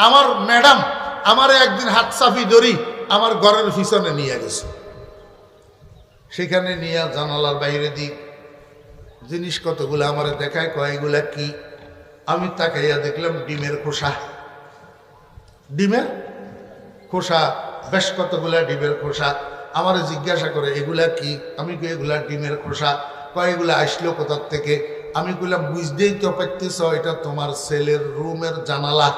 আমার ম্যাডাম আমারে একদিন হাত চাপি ধরি আমার ঘরের পিছনে নিয়ে গেছে। সেখানে নিয়ে জানালার বাইরে দিই জিনিস কতগুলো আমার দেখায়, কয়গুলা কি? আমি তাকাইয়া দেখলাম ডিমের খোসা, ডিমের খোসা, বেশ কতগুলা ডিমের খোসা। আমার জিজ্ঞাসা করে এগুলা কি? আমি কই এগুলা ডিমের খোসা। কয়গুলা আসলো কোথার থেকে? আমি কইলাম বুঝতেই তো পারতেছ এটা তোমার ছেলের রুমের জানালা,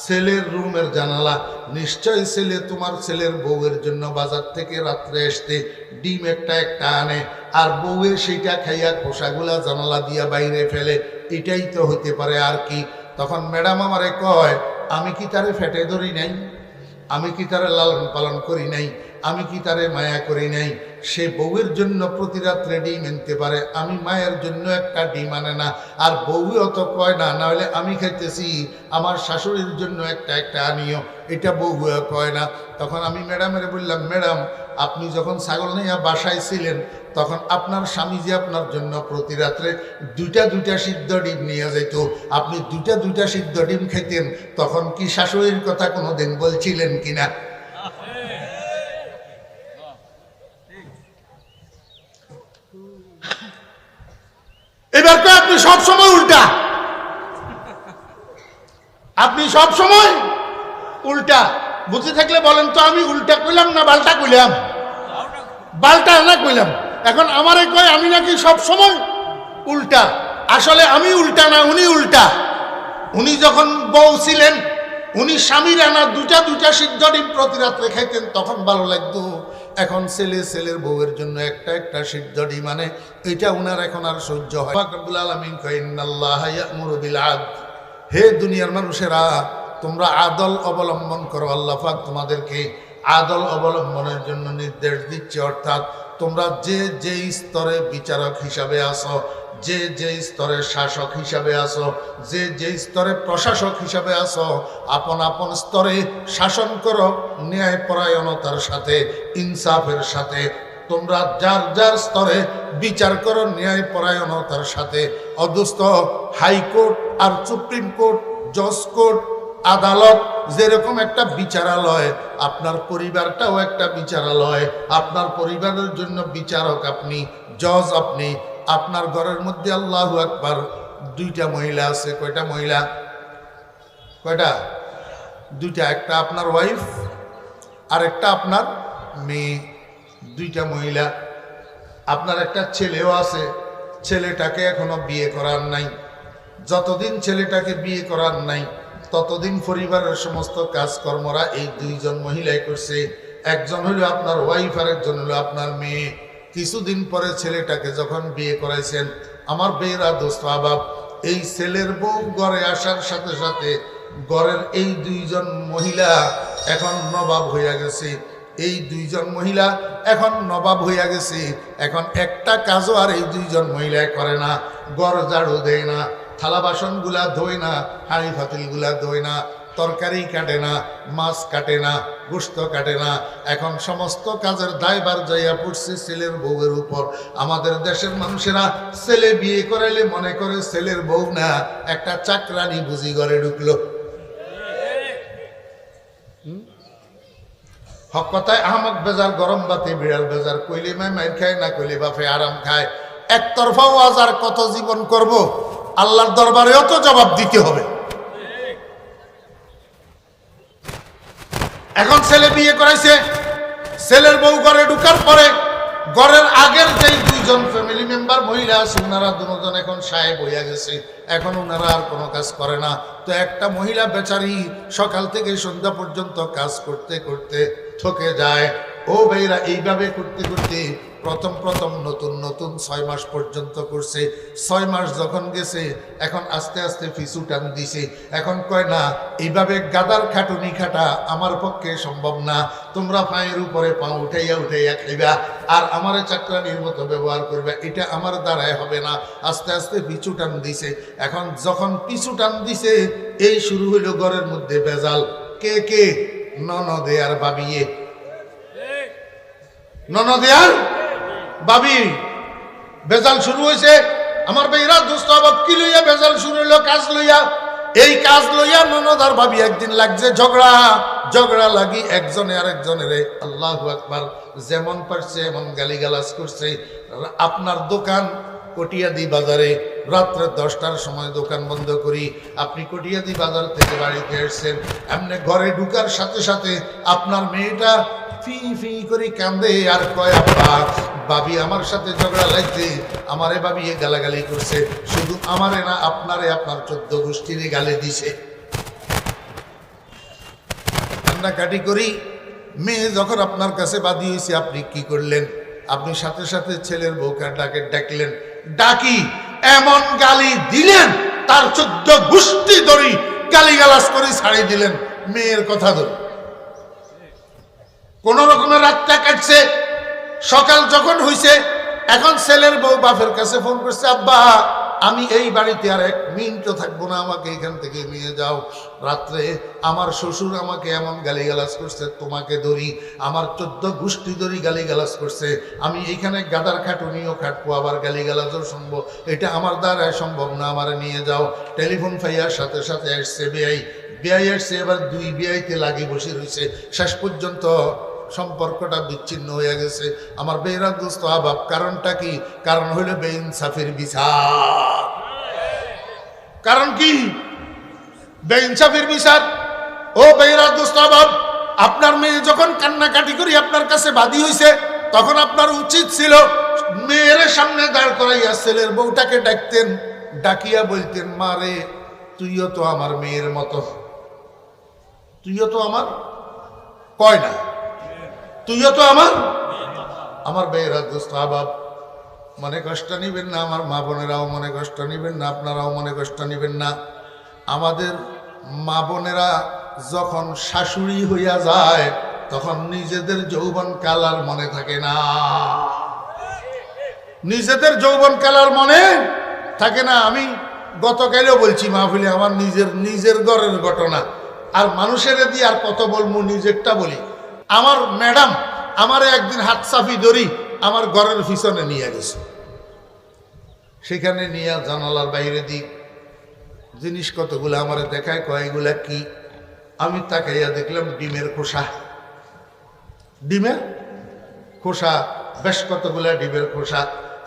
ছেলের রুমের জানালা। নিশ্চয় ছেলে তোমার ছেলের বউয়ের জন্য বাজার থেকে রাত্রে আসতে ডিম একটা একটা আনে, আর বউয়ের সেইটা খাইয়া খোসাগুলা জানালা দিয়া বাইরে ফেলে, এটাই তো হতে পারে আর কি। তখন ম্যাডাম আমারে কয় আমি কি তারে ফেটে ধরি নাই? আমি কি তারে লালন পালন করি নাই? আমি কি তারে মায়া করি নাই? সে বউয়ের জন্য প্রতি রাত্রে ডিম আনতে পারে, আমি মায়ের জন্য একটা ডিম আনে না, আর বউও তো কয় না, না হলে আমি খাইতেছি আমার শাশুড়ির জন্য একটা একটা আনিও, এটা বউও কয় না। তখন আমি ম্যাডামের বললাম, ম্যাডাম আপনি যখন ছাগল নিয়ে বাসায় ছিলেন তখন আপনার স্বামী যে আপনার জন্য প্রতি রাত্রে দুইটা দুইটা সিদ্ধ ডিম নিয়ে যেত, আপনি দুইটা দুইটা সিদ্ধ ডিম খেতেন, তখন কি শাশুড়ির কথা কোনোদিন বলছিলেন কিনা? এবার তো আপনি সবসময় উল্টা, আপনি সবসময় উল্টা। বুঝে থাকলে বলেন তো আমি উল্টা কইলাম না বাল্টা কইলাম? বাল্টা না কইলাম। এখন আমারে কয় আমি নাকি সবসময় উল্টা। আসলে আমি উল্টা না, উনি উল্টা। উনি যখন বউ ছিলেন উনি স্বামীর আনা দুটা দুটা সিদ্ধ ডিম প্রতি রাত্রে খাইতেন, তখন ভালো লাগতো। এখন ছেলে ছেলের বউয়ের জন্য একটা একটা সিদ্ধ ডিম মানে এটা উনার এখন আর সহ্য হয়। রব্বুল আলামিন কয় ইন্নাল্লাহা ইয়া'মুরু বিল আদল, হে দুনিয়ার মানুষেরা তোমরা আদল অবলম্বন করো। আল্লাহ পাক তোমাদেরকে আদল অবলম্বনের জন্য নির্দেশ দিচ্ছে, অর্থাৎ তোমরা যে যে স্তরে বিচারক হিসাবে আসো, যে যে স্তরে শাসক হিসাবে আসো, যে যে স্তরে প্রশাসক হিসাবে আসো, আপন আপন স্তরে শাসন করো ন্যায়পরায়ণতার সাথে, ইনসাফের সাথে। তোমরা যার যার স্তরে বিচার করো ন্যায়পরায়ণতার সাথে। অদুস্থ হাইকোর্ট আর সুপ্রিম কোর্ট, জজ কোর্ট, আদালত যেরকম একটা বিচারালয়, আপনার পরিবারটাও একটা বিচারালয়। আপনার পরিবারের জন্য বিচারক আপনি, জজ আপনি। আপনার ঘরের মধ্যে আল্লাহু আকবার দুইটা মহিলা আছে। কয়টা মহিলা? কয়টা? দুইটা। একটা আপনার ওয়াইফ আর একটা আপনার মেয়ে, দুইটা মহিলা। আপনার একটা ছেলেও আছে, ছেলেটাকে এখনো বিয়ে করার নাই। যতদিন ছেলেটাকে বিয়ে করার নাই ততদিন পরিবারের সমস্ত কাজকর্মরা এই দুইজন মহিলাই করছে। একজন হলো আপনার ওয়াইফ আর একজন হলো আপনার মেয়ে। কিছুদিন পরে ছেলেটাকে যখন বিয়ে করাইছেন, আমার বেয়েরা দোস্ত আবাব, এই ছেলের বউ ঘরে আসার সাথে সাথে ঘরের এই দুইজন মহিলা এখন নবাব হইয়া গেছে। এই দুইজন মহিলা এখন নবাব হইয়া গেছে। এখন একটা কাজও আর এই দুইজন মহিলা করে না। ঘর ঝাড়ু দেয় না, থালা বাসনগুলা ধোয় না, হাঁড়ি ফাতিলগুলা ধোয় না, তরকারি কাটে না, মাছ কাটে না, গোশত কাটে না। এখন সমস্ত কাজের দায়ভার যাইয়া পড়ছে ছেলের বউয়ের উপর। আমাদের দেশের মানুষেরা ছেলে বিয়ে করাইলে মনে করে ছেলের বউ না, একটা চাকরানি বুঝি ঘরে ঢুকলো। হক কথায় আহমদ বেজার, গরম বাতে বিড়াল বেজার, কইলে মাই মাইর খায়, না কইলে বাপে আরাম খায়। একতরফা ওয়াজ আর কত জীবন করব? আল্লাহর দরবারেও তো জবাব দিতে হবে। এখন ছেলে বিয়ে করাইছে, ছেলের বউ ঘরে ঢুকার পরে ঘরের আগের যেই দুইজন ফ্যামিলি মেম্বার মহিলা আছে ওনারা দুজন এখন সাহেব হইয়া গেছে। এখন ওনারা আর কোনো কাজ করে না। তো একটা মহিলা বেচারি সকাল থেকে সন্ধ্যা পর্যন্ত কাজ করতে করতে থকে যায়। ও ভাইরা, এইভাবে করতে করতে প্রথম প্রথম নতুন নতুন 6 মাস পর্যন্ত করছে। 6 মাস যখন গেছে এখন আস্তে আস্তে পিছু টান দিছে। এখন কয় না, এইভাবে গাদার খাটুনি খাটা আমার পক্ষে সম্ভব না। তোমরা পায়ের উপরে পা উঠাইয়া উঠাইয়া খাইবা আর আমার চাকরানির মতো ব্যবহার করবে, এটা আমার দ্বারাই হবে না। আস্তে আস্তে পিছু টান দিছে। এখন যখন পিছু টান দিছে, এই শুরু হইল ঘরের মধ্যে বেজাল। কে কে? ননদে আর বাবিয়ে। ননদে আর বাবি বেজাল শুরু হয়েছে। আমার বেইরা দোস্ত আবাব কি লইয়া বেজাল শুরু হইল? কাজ লইয়া। এই কাজ লইয়া ননদ আর ভাবি একদিন লাগছে ঝগড়া লাগি একজনে আরেকজনের আল্লাহু আকবার যেমন পারছে এমন গালিগালাজ করছে। আপনার দোকান কটিয়াদি বাজারে, রাত্রে 10টার সময় দোকান বন্ধ করি, আপনি কটিয়াদি বাজার থেকে বাড়িতে এসছেন, এমনি ঘরে ঢুকার সাথে সাথে আপনার মেয়েটা ফি ফি করে কান্দে আর কয়, আব্বা ভাবি আমার সাথে ঝগড়া লাগছে, আমারে ভাবি গালাগালি করছে, শুধু আমারে না আপনারে, আপনার 14 গোষ্ঠীরে গালে দিছে। কান্নাকাটি করি। মেয়ে যখন আপনার কাছে বাদী হয়েছে, আপনি কি করলেন? আপনি সাথে সাথে ছেলের বউকে ডাকলেন, ডাকি এমন গালি দিলেন, তার 14 গোষ্ঠী ধরি গালিগালাজ করে ছাড়িয়ে দিলেন মেয়ের কথা ধরে। কোন রকমের রাতটা কাটছে। সকাল যখন হইছে, এখন ছেলের বউ বাপের কাছে ফোন করছে, আব্বা আমি এই বাড়িতে আর 1 মিনিটও থাকবো না, আমাকে এখান থেকে নিয়ে যাও। রাত্রে আমার শ্বশুর আমাকে এমন গালিগালাজ করছে, তোমাকে ধরি, আমার 14 গোষ্ঠী ধরি গালিগালাজ করছে, আমি এইখানে গাদার খাটুনিও খাটবো, আবার গালিগালাজও শুনবো, এটা আমার দ্বারা সম্ভব না, আমার নিয়ে যাও। টেলিফোন ফাইয়ার সাথে সাথে আসছে বেআই আসছে, এবার 2 বেআইতে লাগি বসে রয়েছে। শেষ পর্যন্ত সম্পর্কটা বিচ্ছিন্ন হয়ে গেছে। আমার বেইরাত দোস্ত আবাব, কারণটা কি? কারণ হইল বেইনসাফির বিচার। কারণ কি? বেইনসাফির বিচার। ও বেইরাত দোস্ত আবাব, আপনার মেয়ে যখন কান্নাকাটি করি আপনার কাছে বাদী হইছে, তখন আপনার উচিত ছিল মেয়ের সামনে দাঁড় করাইয়া ছেলের বউটাকে ডাকতেন, ডাকিয়া বলতেন, মারে তুইও তো আমার মেয়ের মতো, তুইও তো আমার, কয় না, তুইও তো আমার বেইরাত দোস্ত আবাব, মনে কষ্ট নিবেন না, আমার মা বোনেরাও মনে কষ্ট নিবেন না, আপনারাও মনে কষ্ট নিবেন না। আমাদের মা বোনেরা যখন শাশুড়ি হইয়া যায়, তখন নিজেদের যৌবন কাল আর মনে থাকে না, নিজেদের যৌবন কাল আর মনে থাকে না। আমি গতকালও বলছি মাহফিলে, আমার নিজের ঘরের ঘটনা, আর মানুষের দিয়ে আর কত বলবো, নিজেরটা বলি। আমার ম্যাডাম আমারে একদিন হাত সাফি ধরি আমার ঘরের পিছনে নিয়ে গেছে, সেখানে নিয়ে জানালার বাইরে দিই জিনিস কতগুলো আমারে দেখায়, কয়গুলা কি? আমি তাকাইয়া দেখলাম ডিমের খোসা, ডিমের খোসা, বেশ কতগুলা ডিমের খোসা।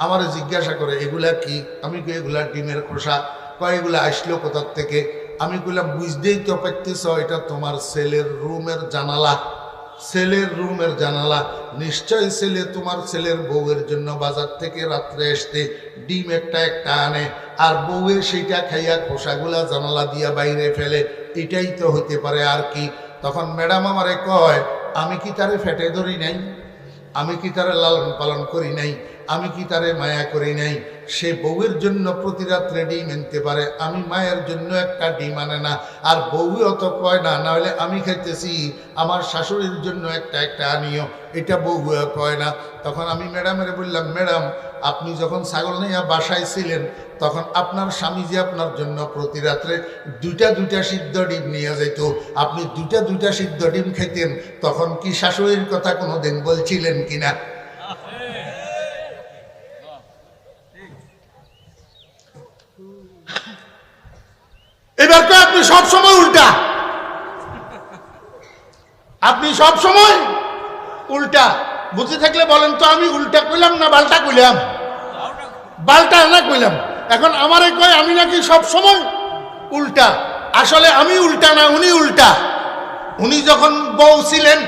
আমারে জিজ্ঞাসা করে এগুলা কি? আমি কই এগুলা ডিমের খোসা। কয়গুলা আসলো কোথার থেকে? আমি কইলাম বুঝতেই তো পারতেছ, এটা তোমার ছেলের রুমের জানালা, ছেলের রুমের জানালা। নিশ্চয় ছেলে তোমার ছেলের বউয়ের জন্য বাজার থেকে রাত্রে আসতে ডিম একটা আনে, আর বউয়ের সেইটা খাইয়া খোসাগুলা জানালা দিয়া বাইরে ফেলে, এটাই তো হতে পারে, আর কি? তখন ম্যাডাম আমারে কয়, আমি কি তারে ফেটে ধরি নাই? আমি কি তারে লালন পালন করি নাই? আমি কি তারে মায়া করি নাই? সে বউয়ের জন্য প্রতি রাত্রে ডিম আনতে পারে, আমি মায়ের জন্য একটা ডিম আনে না, আর বউও তো কয় না, না হলে আমি খাইতেছি, আমার শাশুড়ির জন্য একটা আনিও, এটা বউও কয় না। তখন আমি ম্যাডামের বললাম, ম্যাডাম আপনি যখন ছাগল নিয়ে বাসায় ছিলেন, তখন আপনার স্বামী যে আপনার জন্য প্রতি রাত্রে 2টা সিদ্ধ ডিম নিয়ে যেত, আপনি 2টা সিদ্ধ ডিম খেতেন, তখন কি শাশুড়ির কথা কোনোদিন বলছিলেন কিনা? এবার তো আপনি সবসময় উল্টা, আপনি সবসময় উল্টা। বুঝে থাকলে বলেন তো, আমি উল্টা কইলাম না বাল্টা কইলাম? বাল্টা না কইলাম। এখন আমারে কয় আমি নাকি সবসময় উল্টা। আসলে আমি উল্টা না, উনি উল্টা। উনি যখন বউ ছিলেন,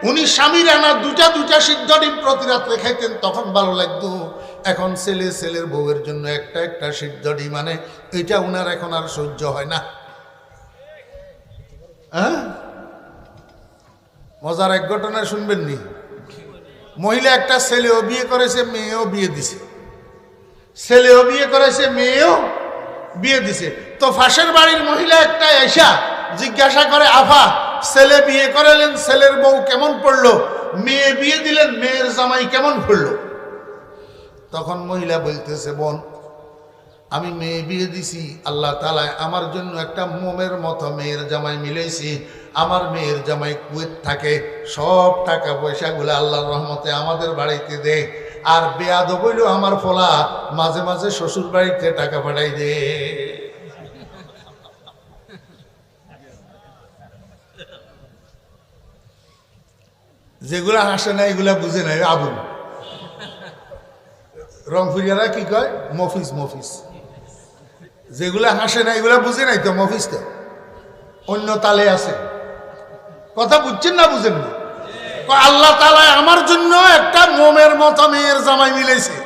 উনি স্বামীর আনা 2টা সিদ্ধ ডিম প্রতি রাত্রে খাইতেন, তখন ভালো লাগতো। এখন ছেলের বউয়ের জন্য একটা সিদ্ধ ডিম মানে, এটা উনার এখন আর সহ্য হয় না। হ্যাঁ, মজার এক ঘটনা শুনবেন নি? মহিলা একটা ছেলেও বিয়ে করেছে, মেয়েও বিয়ে দিছে, ছেলেও বিয়ে করেছে, মেয়েও বিয়ে দিছে। তো ফাঁসের বাড়ির মহিলা একটা এসা জিজ্ঞাসা করে, আফা ছেলে বিয়ে করালেন, ছেলের বউ কেমন পড়লো? মেয়ে বিয়ে দিলেন, মেয়ের জামাই কেমন পড়লো? তখন মহিলা বলতেছে, বোন আমি মেয়ে বিয়ে দিছি, আল্লাহ তাআলা আমার জন্য একটা মোমের মতো মেয়ের জামাই মিলাইছি। আমার মেয়ের জামাই কুয়েত থাকে, সব টাকা পয়সাগুলো আল্লাহর রহমতে আমাদের বাড়িতে দে, আর বেয়াদব হইল আমার ফলা মাঝে মাঝে শ্বশুর বাড়িতে টাকা পাঠাই দে। যেগুলা হাসে না এগুলা বুঝে নাই আবুল। রংপুরিয়ারা কি কয়? মফিস মফিস। যেগুলা হাসে না এগুলা বুঝে নাই তো, মফিস তো অন্য তালে আছে। কথা বুঝছেন না বুঝেন না? আল্লাহ তাআলা আমার জন্য একটা মোমের মতো মেয়ের জামাই মিলেছে।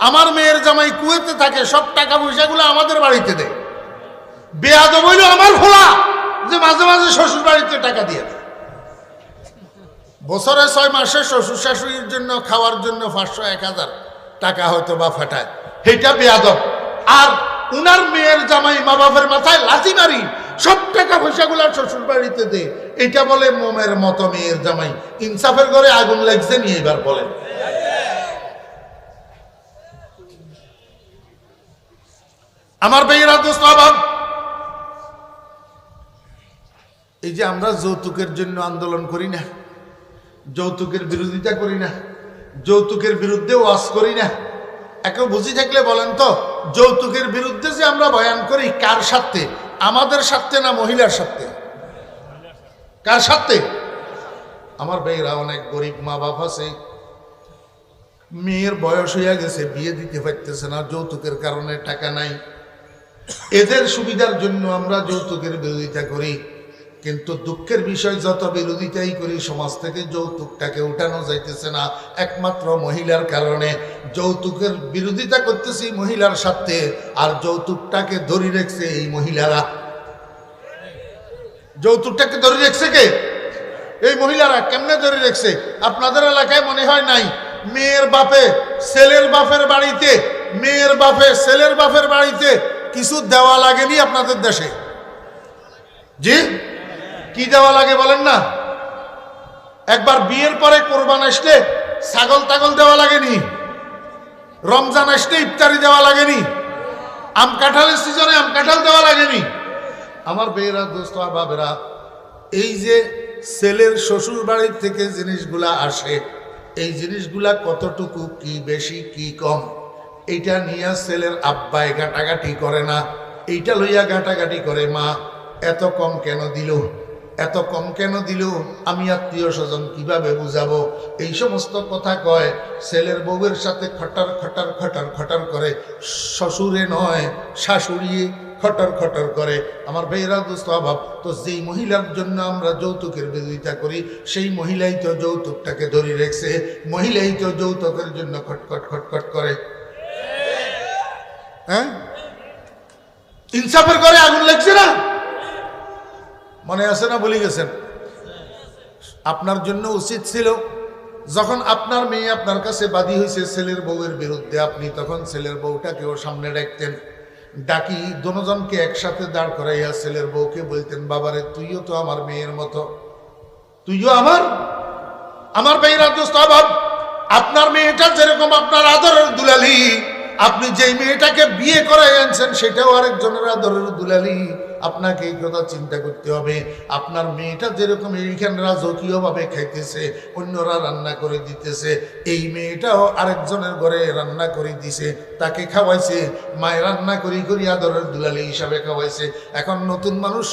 আমার মেয়ের জামাই কুয়েতে থাকে, সব টাকা পয়সাগুলো আমাদের বাড়িতে দেয়। বেয়াদব হইল আমার ভোলা যে মাঝে মাঝে শ্বশুর বাড়িতে টাকা দিয়ে দেয়। বছরে 6 মাসে শ্বশুর শাশুড়ির জন্য খাওয়ার জন্য 500-1000 টাকা হয়তো বা ফাটায়, সেটা বেয়াদব। আর উনার মেয়ের জামাই মা বাপের মাথায় লাথি মারি সব টাকা পয়সাগুলো শ্বশুর বাড়িতে দে, এটা বলে মোমের মতো মেয়ের জামাই। ইনসাফের ঘরে আগুন লাগছে নিয়ে এবার বলেন। আমার ভাইয়েরা দোস্ত অভাব, এই যে আমরা যৌতুকের জন্য আন্দোলন করি না, যৌতুকের বিরোধিতা করি না, যৌতুকের বিরুদ্ধে ওয়াজ করি না, একে বুঝি থাকলে বলেন তো, যৌতুকের বিরুদ্ধে যে আমরা বয়ান করি কার স্বার্থে? আমাদের স্বার্থে না মহিলার স্বার্থে? কার স্বার্থে? আমার ভাইয়েরা অনেক গরিব মা বাপ আছে, মেয়ের বয়স হইয়া গেছে, বিয়ে দিতে পারতেছে না, যৌতুকের কারণে টাকা নাই। এদের সুবিধার জন্য আমরা যৌতুকের বিরোধিতা করি, কিন্তু দুঃখের বিষয় যত বিরোধিতাই করি সমাজ থেকে যৌতুকটাকে উঠানো যাইতেছে না, একমাত্র মহিলার কারণে। যৌতুকের বিরোধিতা করতেছি মহিলার স্বার্থে, আর যৌতুকটাকে ধরে রেখেছে এই মহিলারা। যৌতুকটাকে ধরে রেখেছে কে? এই মহিলারা। কেমনে ধরে রেখেছে? আপনাদের এলাকায় মনে হয় নাই, মেয়ের বাপে ছেলের বাপের বাড়িতে, মেয়ের বাপে ছেলের বাপের বাড়িতে কিছু দেওয়া লাগেনি আপনাদের দেশে? জি, কি দেওয়া লাগে বলেন না? একবার বিয়ের পরে কোরবান আসলে ছাগল টাগল দেওয়া লাগেনি? রমজান আসলে ইফতারি দেওয়া লাগেনি? আম কাঁঠালের সিজনে আম কাঁঠাল দেওয়া লাগেনি? আমার বেয়েরা দোস্ত বাবেরা, এই যে ছেলের শ্বশুর বাড়ির থেকে জিনিসগুলা আসে, এই জিনিসগুলা কতটুকু, কি বেশি কি কম, এইটা নিয়ে ছেলের আব্বাই ঘাটাঘাটি করে না, এইটা লইয়া ঘাটাঘাটি করে মা এত কম কেন দিল, এত কম কেন দিল, আমি আত্মীয় স্বজন কিভাবে বুঝাবো, এই সমস্ত কথা কয়। ছেলের বউয়ের সাথে খটার খটার খটার খটার করে, শ্বশুরে নয় শাশুড়ি খটর খটর করে। আমার ভাইয়েরা দোস্ত অভাব, তো যেই মহিলার জন্য আমরা যৌতুকের বিরোধিতা করি সেই মহিলাই তো যৌতুকটাকে ধরে রেখেছে, মহিলাই তো যৌতুকের জন্য খটখট খটখট করে। হ্যাঁ, ইনসাফের ঘরে আগুন লাগছে না? মনে আছে না ভুলে গেছেন? আপনার জন্য উচিত ছিল যখন আপনার মেয়ে আপনার কাছে বাদী হয়েছে ছেলের বউয়ের বিরুদ্ধে, আপনি তখন ছেলের বউটাকেও সামনে রাখতেন, ডাকি দুজনকে একসাথে দাঁড় করাইয়া ছেলের বউকে বলতেন, বাবারে তুইও তো আমার মেয়ের মতো, তুইও আমার মেয়ের দোস্ত অভাব। আপনার মেয়েটা যেরকম আপনার আদরের দুলালি, আপনি যেই মেয়েটাকে বিয়ে করাই আনছেন সেটাও আরেকজনের আদরের দুলালি। আপনাকে এই কথা চিন্তা করতে হবে। আপনার মেয়েটা যেরকম এইখানে রাজকীয়ভাবে খাইতেছে, অন্যরা রান্না করে দিতেছে, এই মেয়েটাও আরেকজনের ঘরে রান্না করে দিছে, তাকে খাওয়াইছে, মায়ের রান্না করি করি আদরের দুলালি হিসাবে খাওয়াইছে। এখন নতুন মানুষ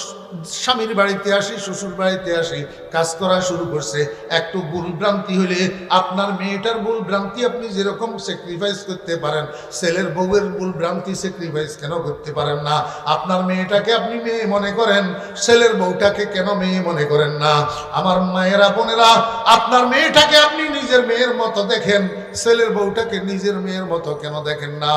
স্বামীর বাড়িতে আসি, শ্বশুর বাড়িতে আসি, কাজ করা শুরু করছে, একটু ভুল ভ্রান্তি হলে আপনার মেয়েটার ভুল ভ্রান্তি আপনি যেরকম স্যাক্রিফাইস করতে পারেন, ছেলের বউয়ের ভুল ভ্রান্তি স্যাক্রিফাইস কেন করতে পারেন না? আপনার মেয়েটাকে আপনি মেয়ে মনে করেন, ছেলের বউটাকে কেন মেয়ে মনে করেন না? আমার মায়েরা বোনেরা, আপনার মেয়েটাকে আপনি নিজের মেয়ের মতো দেখেন, ছেলের বউটাকে নিজের মেয়ের মতো কেন দেখেন না?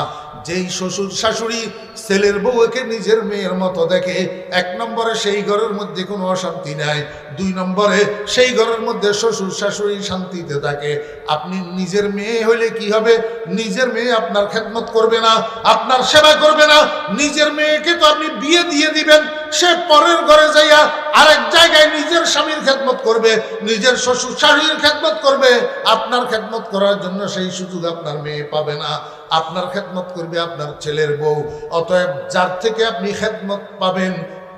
যেই শ্বশুর শাশুড়ি ছেলের বউকে নিজের মেয়ের মতো দেখে, 1 নম্বরে সেই ঘরের মধ্যে কোনো অশান্তি নাই, 2 নম্বরে সেই ঘরের মধ্যে শ্বশুর শাশুড়ি শান্তিতে থাকে। আপনি নিজের মেয়ে হইলে কি হবে? নিজের মেয়ে আপনার খেদমত করবে না, আপনার সেবা করবে না। নিজের মেয়েকে তো আপনি বিয়ে দিয়ে দিবেন, সে পরের ঘরে যাইয়া আরেক জায়গায় নিজের স্বামীর খেদমত করবে, নিজের শ্বশুর শাশুড়ির খেদমত করবে। আপনার খেদমত করার জন্য সেই সুযোগ আপনার মেয়ে পাবে না, আপনার খেদমত করবে আপনার ছেলের বউ। অতএব যার থেকে আপনি খেদমত পাবেন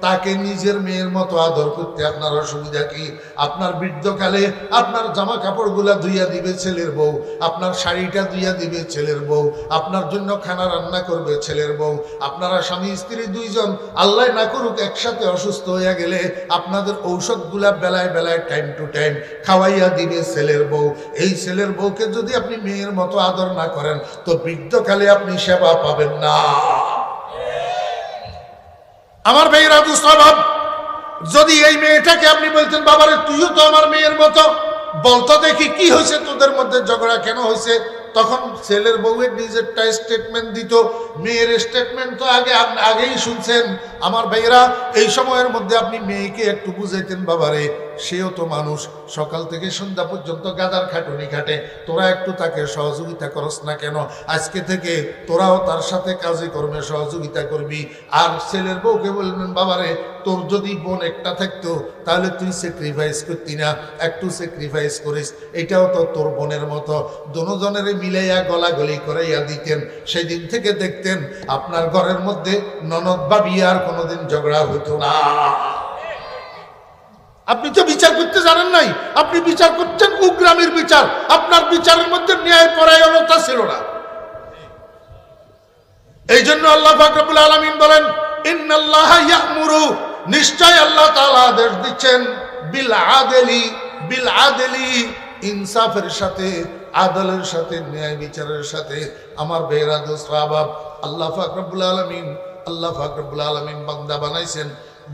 তাকে নিজের মেয়ের মতো আদর করতে আপনার অসুবিধা কি? আপনার বৃদ্ধকালে আপনার জামা কাপড়গুলা ধুইয়া দিবে ছেলের বউ, আপনার শাড়িটা ধুইয়া দিবে ছেলের বউ, আপনার জন্য খানা রান্না করবে ছেলের বউ। আপনারা স্বামী স্ত্রী দুইজন আল্লাহ না করুক একসাথে অসুস্থ হইয়া গেলে আপনাদের ঔষধগুলা বেলায় বেলায় টাইম টু টাইম খাওয়াইয়া দিবে ছেলের বউ। এই ছেলের বউকে যদি আপনি মেয়ের মতো আদর না করেন তো বৃদ্ধকালে আপনি সেবা পাবেন না। আমার ভাইরা দুঃস্বভাব, যদি এই মেয়েটাকে আপনি বলতেন বাবারে তুইও তো আমার মেয়ের মতো, বলতো দেখি কি হয়েছে তোদের মধ্যে, ঝগড়া কেন হয়েছে, তখন ছেলের বউয়ের নিজেরটা স্টেটমেন্ট দিত, মেয়ের স্টেটমেন্ট তো আগেই শুনছেন। আমার ভাইরা এই সময়ের মধ্যে আপনি মেয়েকে একটু বুঝাইতেন বাবারে সেও তো মানুষ, সকাল থেকে সন্ধ্যা পর্যন্ত গাদার খাটুনি খাটে, তোরা একটু তাকে সহযোগিতা করস না কেন? আজকে থেকে তোরাও তার সাথে কাজে কর্মে সহযোগিতা করবি। আর ছেলের বউকে বলবেন বাবারে তোর যদি বোন একটা থাকতো তাহলে তুই স্যাক্রিফাইস করতি না, একটু স্যাক্রিফাইস করিস, এটাও তো তোর বোনের মতো। দুজনের মিলাইয়া গলাগলি করাইয়া দিতেন। সেই দিন থেকে দেখতেন আপনার ঘরের মধ্যে ননদ ভাবি আর কোনোদিন ঝগড়া হইতো না। আপনি তো বিচার করতে জানেন নাই, আপনি বিচার করছেন কুগ্রামের বিচার, আপনার বিচারের মধ্যে ন্যায় পরায়ণতা ছিল না। এই জন্য আল্লাহ পাক রব্বুল আলামিন বলেন ইন্নাল্লাহা ইয়া'মুরু, নিশ্চয় আল্লাহ তাআলা আদেশ দিচ্ছেন বিল আদলি, ইনসাফের সাথে, আদলের সাথে, ন্যায় বিচারের সাথে। আমার বেরা দোস্তাবাব, আল্লাহ পাক রব্বুল আলামিন বান্দা বানাইছেন,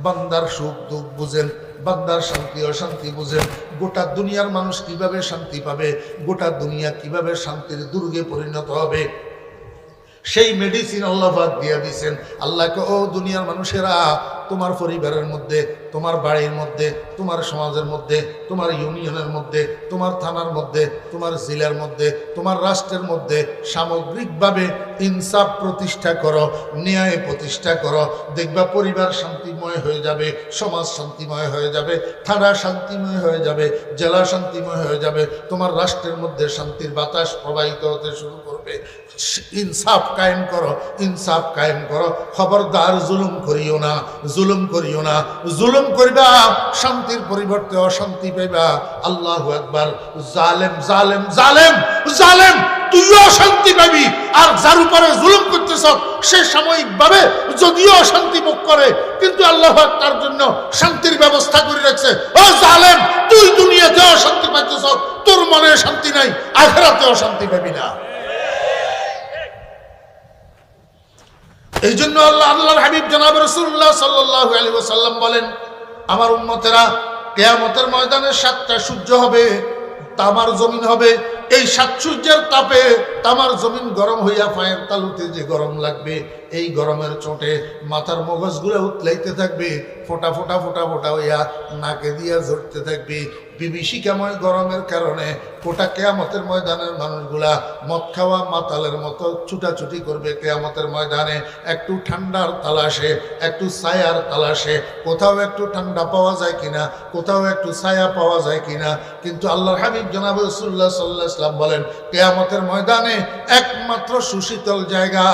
বান্দার সুখ দুঃখ বুঝেন, বান্দার শান্তি অশান্তি বুঝেন, গোটা দুনিয়ার মানুষ কিভাবে শান্তি পাবে, গোটা দুনিয়া কিভাবে শান্তির দুর্গে পরিণত হবে, সেই মেডিসিন আল্লাহ পাক দিয়ে দিয়েছেন। আল্লাহকে ও দুনিয়ার মানুষেরা, তোমার পরিবারের মধ্যে, তোমার বাড়ির মধ্যে, তোমার সমাজের মধ্যে, তোমার ইউনিয়নের মধ্যে, তোমার থানার মধ্যে, তোমার জেলার মধ্যে, তোমার রাষ্ট্রের মধ্যে সামগ্রিকভাবে ইনসাফ প্রতিষ্ঠা করো, ন্যায় প্রতিষ্ঠা করো। দেখবা পরিবার শান্তিময় হয়ে যাবে, সমাজ শান্তিময় হয়ে যাবে, থানা শান্তিময় হয়ে যাবে, জেলা শান্তিময় হয়ে যাবে, তোমার রাষ্ট্রের মধ্যে শান্তির বাতাস প্রবাহিত হতে শুরু করবে। ইনসাফ কায়েম করো, ইনসাফ কায়েম করো। খবরদার জুলুম করিও না, জুলুম করিও না। জুলুম করবা শান্তির পরিবর্তে অশান্তি পাইবা। আল্লাহু আকবার। জালেম জালেম জালেম জালেম, তুইও অশান্তি পাবি। আর যার উপরে জুলুম করতেছ সে সাময়িকভাবে যদিও অশান্তি ভোগ করে, কিন্তু আল্লাহ পাক তার জন্য শান্তির ব্যবস্থা করে রাখছে। ও জালেম, তুই দুনিয়াতে অশান্তি পাইতেছ, তোর মনে শান্তি নাই, আখিরাতে অশান্তি পাবি না। এই জন্য আল্লাহর হাবিব জনাব রাসূলুল্লাহ সাল্লাল্লাহু আলাইহি ওয়াসাল্লাম বলেন, আমার উম্মতেরা কিয়ামতের ময়দানে 7টা সূর্য হবে, তামার জমিন হবে। এই 7 সূর্যের তাপে তামার জমিন গরম হইয়া পায়ের তালুতে যে গরম লাগবে, এই গরমের চোটে মাথার মগজগুলো উতলাইতে থাকবে, ফোটা ফোটা ফোটা ফোটা হইয়া নাকে দিয়া ঝরতে থাকবে। বিভীষিকাময় গরমের কারণে গোটা কিয়ামতের ময়দানের মানুষগুলা মদ খাওয়া মাতালের মতো ছুটাছুটি করবে কিয়ামতের ময়দানে। একটু ঠান্ডার তালাশে, একটু ছায়ার তালাশে, কোথাও একটু ঠান্ডা পাওয়া যায় কিনা, কোথাও একটু ছায়া পাওয়া যায় কিনা। কিন্তু আল্লাহর হাবিব জনাব রাসূলুল্লাহ সাল্লাল্লাহু আলাইহি ওয়াসাল্লাম বলেন, কিয়ামতের ময়দানে একমাত্র সুশীতল জায়গা,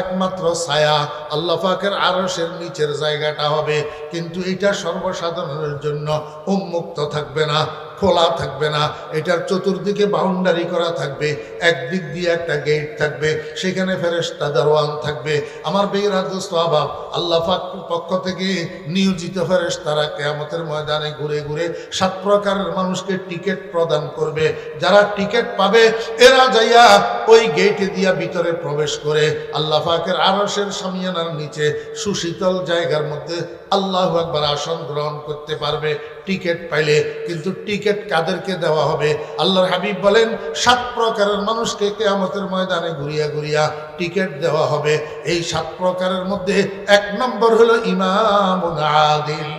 একমাত্র ছায়া আল্লাহ পাকের আরশের নিচের জায়গাটা হবে। কিন্তু এটা সর্বসাধারণের জন্য উন্মুক্ত থাকবে না, খোলা থাকবে না। এটার চতুর্দিকে বাউন্ডারি করা থাকবে, একদিক দিয়ে একটা গেট থাকবে, সেখানে ফেরেশতা দারোয়ান থাকবে। আমার বেরা দোস্ত আবাব, আল্লাহ পাকের পক্ষ থেকে নিয়োজিত ফেরেশতারা কিয়ামতের ময়দানে ঘুরে ঘুরে 7 প্রকারের মানুষকে টিকিট প্রদান করবে। যারা টিকিট পাবে এরা যাইয়া ওই গেটে দিয়া ভিতরে প্রবেশ করে আল্লাহ পাকের আরশের শামিয়ানার নিচে সুশীতল জায়গার মধ্যে আল্লাহু আকবার আসন গ্রহণ করতে পারবে টিকিট পাইলে। কিন্তু টিকিট কাদেরকে দেওয়া হবে? আল্লাহর হাবিব বলেন 7 প্রকারের মানুষকে কিয়ামতের ময়দানে ঘুরিয়া ঘুরিয়া টিকিট দেওয়া হবে। এই 7 প্রকারের মধ্যে 1 নম্বর হলো ইমামুন আদিল।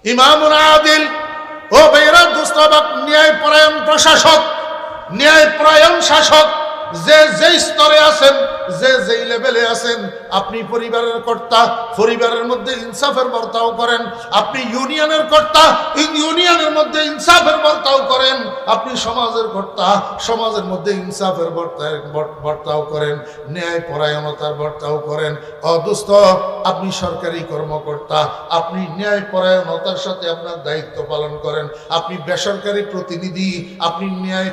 ইমামুন আদিল, ও বেরা দুস্তাবাক, ন্যায়পরায়ণ প্রশাসক, ন্যায়পরায়ণ শাসক। যে যেই স্তরে আছেন, যে যেই লেভেলে আছেন, আপনি পরিবারের কর্তা, পরিবারের মধ্যে ইনসাফের বর্তাও করেন। আপনি ইউনিয়নের কর্তা, ইউনিয়নের মধ্যে ইনসাফের বর্তাও করেন। আপনি সমাজের কর্তা, সমাজের মধ্যে ইনসাফের বর্তাও করেন, ন্যায় পরায়ণতার বর্তাও করেন। অদুস্থ আপনি সরকারি কর্মকর্তা, আপনি ন্যায় পরায়ণতার সাথে আপনার দায়িত্ব পালন করেন। আপনি বেসরকারি প্রতিনিধি, আপনি ন্যায়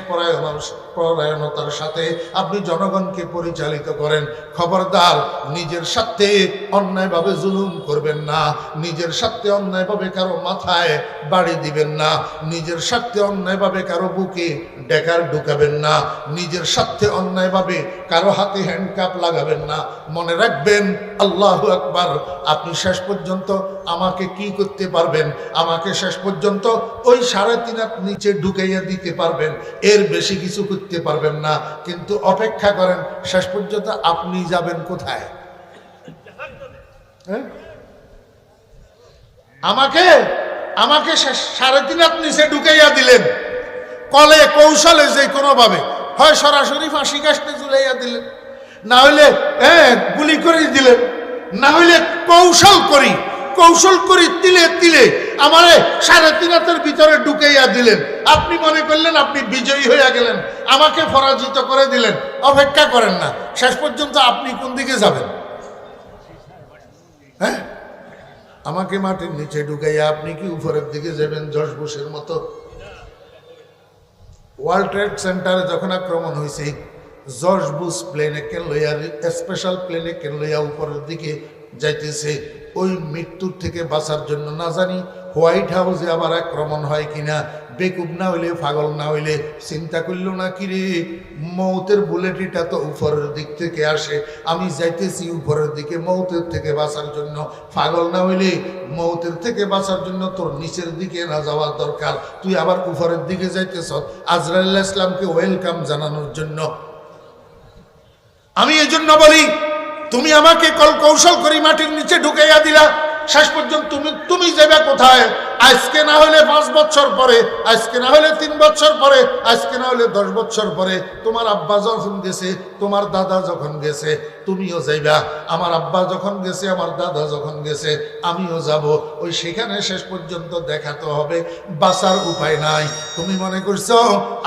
পরায়ণতার সাথে আপনি জনগণকে পরিচালিত করেন। খবরদার, নিজের স্বার্থে অন্যায়ভাবে জুলুম করবেন না, নিজের স্বার্থে অন্যায়ভাবে কারো মাথায় বাড়ি দিবেন না, নিজের স্বার্থে অন্যায়ভাবে কারো বুকে ডেকার ঢুকাবেন না, নিজের স্বার্থে অন্যায়ভাবে কারো হাতে হ্যান্ডকাপ লাগাবেন না। মনে রাখবেন, আল্লাহু আকবার, আপনি শেষ পর্যন্ত আমাকে কি করতে পারবেন? আমাকে শেষ পর্যন্ত ওই 3.5 হাত নিচে ঢুকাইয়া দিতে পারবেন, এর বেশি কিছু করতে পারবেন না। কিন্তু অপেক্ষা করেন, শেষ পর্যন্ত আপনি যাবেন কোথায়? আমাকে 3.5 হাত নিচে ঢুকাইয়া দিলেন, কলে কৌশলে যে কোনো ভাবে, হয় সরাসরি ফাঁসি কাস্টে ঝুলাইয়া দিলেন, না হইলে গুলি করে দিলেন, না হইলে কৌশল করি তিলে তিলে আমারে 3.5 হাতের ভিতরে ঢুকাইয়া দিলেন। আপনি মনে করলেন আপনি বিজয়ী হইয়া গেলেন, আমাকে পরাজিত করে দিলেন। অপেক্ষা করেন না, শেষ পর্যন্ত আপনি কোন দিকে যাবেন? হ্যাঁ, আমাকে মাটির নিচে ঢুকাইয়া আপনি কি উপরের দিকে যাবেন জর্জ বুশের মতো? ওয়ার্ল্ড ট্রেড সেন্টারে যখন আক্রমণ হয়েছে, জর্জ বুশ প্লেনে কেন লইয়া, স্পেশাল প্লেনে কেন লইয়া উপরের দিকে যাইতেছে ওই মৃত্যুর থেকে বাঁচার জন্য। না জানি হোয়াইট হাউসে আবার আক্রমণ হয় কিনা। বেকুব না হইলে, পাগল না হইলে চিন্তা করল না কি রে, মৌতের বুলেটিটা তো উপরের দিক থেকে আসে, আমি যাইতেছি উপরের দিকে মৌতের থেকে বাঁচার জন্য। পাগল না হইলে মৌতের থেকে বাঁচার জন্য তোর নিচের দিকে না যাওয়ার দরকার, তুই আবার উপরের দিকে যাইতেছ আজরাইল ইসলামকে ওয়েলকাম জানানোর জন্য। আমি এই জন্য বলি, তুমি আমাকে কৌশল করি মাটির নিচে ঢুকাইয়া দিলা, শেষ পর্যন্ত তুমি যাবে কোথায়? আজকে না হলে 5 বছর পরে, আজকে না হলে 3 বছর পরে, আজকে না হলে 10 বছর পরে। তোমার আব্বা যখন গেছে, তোমার দাদা যখন গেছে, তুমিও যাইবা। আমার আব্বা যখন গেছে, আমার দাদা যখন গেছে, আমিও যাব। ওই সেখানে শেষ পর্যন্ত দেখাতে হবে, বাঁচার উপায় নাই। তুমি মনে করছো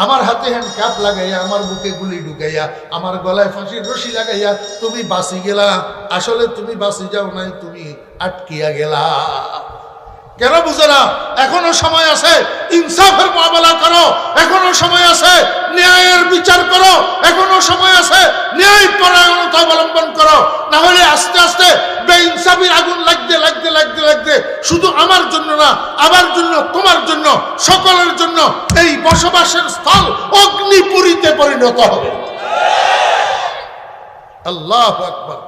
আমার হাতে হ্যান্ডকাপ লাগাইয়া, আমার বুকে গুলি ঢুকাইয়া, আমার গলায় ফাঁসির রশি লাগাইয়া তুমি বাঁচি গেলা। আসলে তুমি বাঁচি যাও নাই, তুমি আটকিয়া গেলা। কেন বুঝো না? এখনো সময় আছে, ইনসাফের মোকাবেলা করো, এখনো সময় আছে, ন্যায়ের বিচার করো, এখনো সময় আছে, ন্যায় পরায়ণতা অবলম্বন করো। না হলে আস্তে আস্তে বেইনসাফির আগুন লাগতে লাগতে লাগতে লাগতে শুধু আমার জন্য না, আমার জন্য, তোমার জন্য, সকলের জন্য এই বসবাসের স্থল অগ্নিপুরীতে পরিণত হবে। আল্লাহু আকবার।